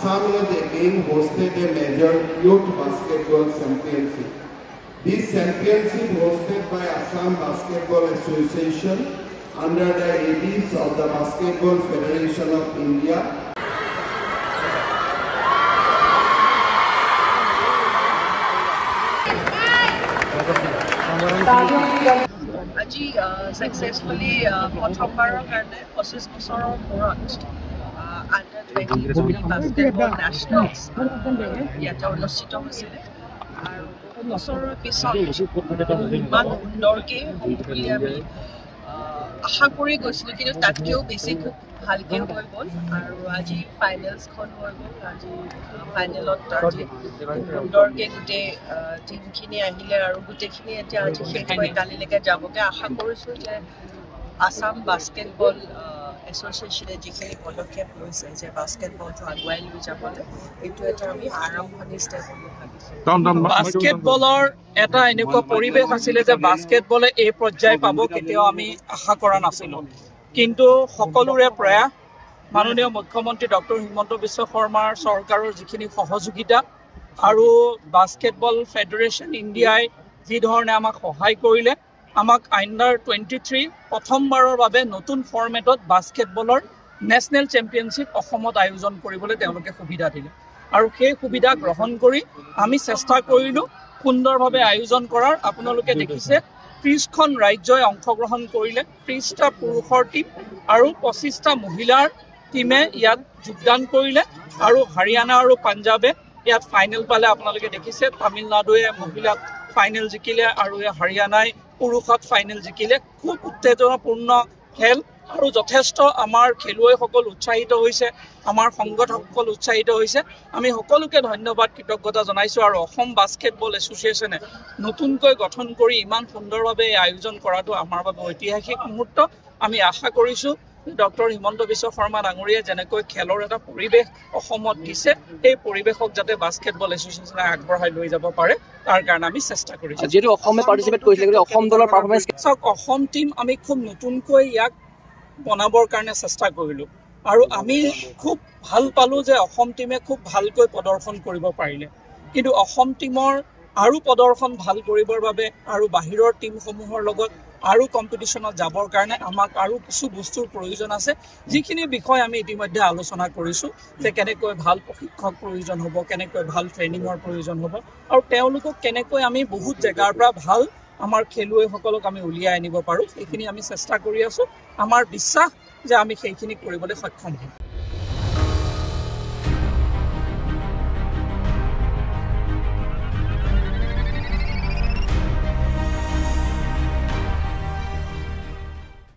Assam has again hosted a major youth basketball championship. This championship hosted by Assam Basketball Association under the aegis of the Basketball Federation of India. আজি successfully প্ৰথমবাৰৰ কাৰণে 25 বছৰৰ মূৰত under 23 basketball nationals ইয়াতে অনুষ্ঠিত হৈছিলে আৰু বছৰৰ পিছত ইমান সুন্দৰকৈ বুলি আমি আশা কৰি গৈছিলোঁ কিন্তু তাতকৈও বেছি খুব ভালকৈ হৈ গ'ল আৰু আজি ফাইনেলছখন হৈ গ'ল আজি ফাইনেলত আজি সুন্দৰকৈ গোটেই টিমখিনি আহিলে আৰু গোটেইখিনি এতিয়া আজি শেষ হৈ কালিলৈকে যাবগৈ আশা কৰিছোঁ যে আসাম বাস্কেটবল এছ'চিয়েশ্যনে যিখিনি পদক্ষেপ লৈছে যে বাস্কেটবলটো আগুৱাই লৈ যাবলৈ এইটো এটা আমি আৰম্ভণি ষ্টেপ বুলি ভাবিছোঁ। বাস্কেটবলৰ এটা এনেকুৱা পৰিৱেশ আছিলে যে বাস্কেটবলে এই পৰ্যায় পাব কেতিয়াও আমি আশা কৰা নাছিলোঁ, কিন্তু সকলোৰে প্ৰয়াস মাননীয় মুখ্যমন্ত্ৰী ডক্টৰ হিমন্ত বিশ্ব শৰ্মাৰ চৰকাৰৰ যিখিনি সহযোগিতা আৰু বাস্কেটবল ফেডাৰেশ্যন ইণ্ডিয়াই যি ধৰণে আমাক সহায় কৰিলে আমাক আণ্ডাৰ 23 প্ৰথমবাৰৰ বাবে নতুন ফৰ্মেটত বাস্কেটবলৰ নেশ্যনেল চেম্পিয়নশ্বিপ অসমত আয়োজন কৰিবলৈ তেওঁলোকে সুবিধা দিলে আৰু সেই সুবিধা গ্ৰহণ কৰি আমি চেষ্টা কৰিলোঁ সুন্দৰভাৱে আয়োজন কৰাৰ। আপোনালোকে দেখিছে 30খন ৰাজ্যই অংশগ্ৰহণ কৰিলে, 30টা পুৰুষৰ টীম আৰু 25টা মহিলাৰ টীমে ইয়াত যোগদান কৰিলে আৰু হাৰিয়ানা আৰু পাঞ্জাবে ইয়াত ফাইনেল পালে। আপোনালোকে দেখিছে তামিলনাডুৱে মহিলাক ফাইনেল জিকিলে আৰু হাৰিয়ানাই পুৰুষত ফাইনেল জিকিলে। খুব উত্তেজনাপূৰ্ণ খেল আৰু যথেষ্ট আমাৰ খেলুৱৈসকল উৎসাহিত হৈছে, আমাৰ সংগঠকসকল উৎসাহিত হৈছে। আমি সকলোকে ধন্যবাদ কৃতজ্ঞতা জনাইছোঁ আৰু অসম বাস্কেটবল এছ'চিয়েশ্যনে নতুনকৈ গঠন কৰি ইমান সুন্দৰভাৱে আয়োজন কৰাটো আমাৰ বাবে ঐতিহাসিক মুহূৰ্ত। আমি আশা কৰিছোঁ ডক্টৰ হিমন্ত বিশ্ব শৰ্মা ডাঙৰীয়াই যেনেকৈ খেলৰ এটা পৰিৱেশ অসমত দিছে এই পৰিৱেশক যাতে বাস্কেটবল এছ'চিয়েশ্যনে আগবঢ়াই লৈ যাব পাৰে তাৰ কাৰণে আমি চেষ্টা কৰিছোঁ। যিহেতু অসমে পাৰ্টিচিপেট কৰিছিলে অসম দলৰ পাৰফৰ্মেঞ্চ চাওক, অসম টীম আমি খুব নতুনকৈ ইয়াক বনাবৰ কাৰণে চেষ্টা কৰিলোঁ আৰু আমি খুব ভাল পালোঁ যে অসম টীমে খুব ভালকৈ প্ৰদৰ্শন কৰিব পাৰিলে, কিন্তু অসম টীমৰ আৰু প্ৰদৰ্শন ভাল কৰিবৰ বাবে আৰু বাহিৰৰ টীমসমূহৰ লগত আৰু কম্পিটিশ্যনত যাবৰ কাৰণে আমাক আৰু কিছু বস্তুৰ প্ৰয়োজন আছে, যিখিনি বিষয় আমি ইতিমধ্যে আলোচনা কৰিছোঁ যে কেনেকৈ ভাল প্ৰশিক্ষক প্ৰয়োজন হ'ব, কেনেকৈ ভাল ট্ৰেইনিঙৰ প্ৰয়োজন হ'ব আৰু তেওঁলোকক কেনেকৈ আমি বহুত জেগাৰ পৰা ভাল আমাৰ খেলুৱৈসকলক আমি উলিয়াই আনিব পাৰোঁ সেইখিনি আমি চেষ্টা কৰি আছোঁ। আমাৰ বিশ্বাস যে আমি সেইখিনি কৰিবলৈ সক্ষম হ'ম।